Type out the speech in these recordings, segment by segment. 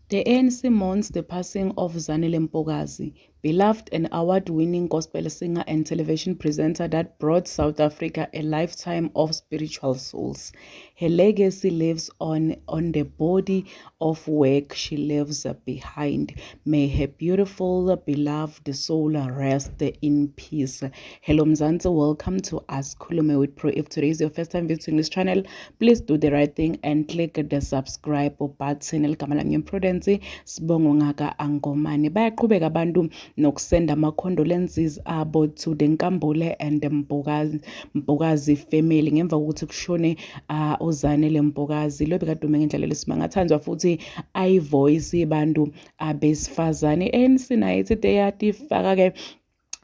The ANC mourns the passing of Zanele Mpokazi, beloved and award-winning gospel singer and television presenter that brought South Africa a lifetime of spiritual souls. Her legacy lives on the body of work she leaves behind. May her beautiful, beloved soul rest in peace. Hello Mzansi, welcome to Asikhulume with Pro. If today is your first time visiting this channel, please do the right thing and click the subscribe button. Prudence Sibongo Ngaka Angomane bayaqhubeka abantu nokusenda ama-condolences abo to the Nkambule and the Mpokazi family ngemva kokuthi kushone uZanele Mpokazi lo bekadume ngendlela lesimanga futhi ayivoice abantu abesifazane. ANC nayo ithi yatifaka ke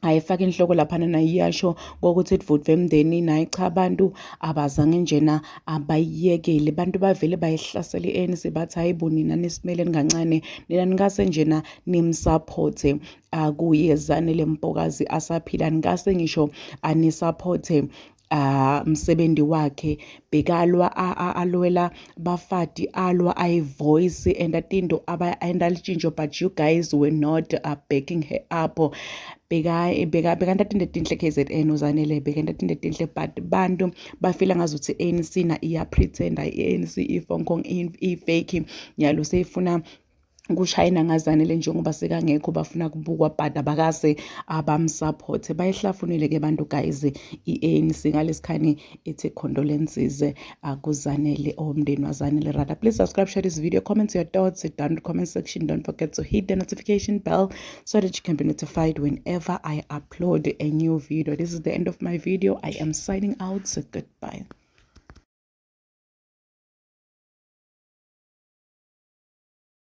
ayifaka inhloko laphana nayiyasho kokuthi iVote Vemndeni nayi cha abantu abazange njena abayiyekele abantu bavele bayihlasela iANC bathi hayibo nina nisimeleni kancane nina ngase njena nimsupporte kuye Zanele Mpokazi asaphila ngase ngisho anisupporte msebenzi wakhe bekalwa alwela bafati alwa ayivoice and atinto alintshintsho, but you guys were not backing her up. Bekanta tinto tinhle KZN uZanele bekanta tinto tinhle, but bantu bafila ngazuthi ANC na iya pretend ANC ifongkong ifake nyalo seyifuna kushayina ngazanele njengoba sekangekho bafuna kubukwa but abakase abamsupport bayihlafunile ke bantu guys iANC ngalesikhani ithi condolences kuzanele omndeni wazanele. Rather, please subscribe, share this video, comment your thoughts down in the comment section. Don't forget to hit the notification bell so that you can be notified whenever I upload a new video. This is the end of my video. I am signing out, so goodbye.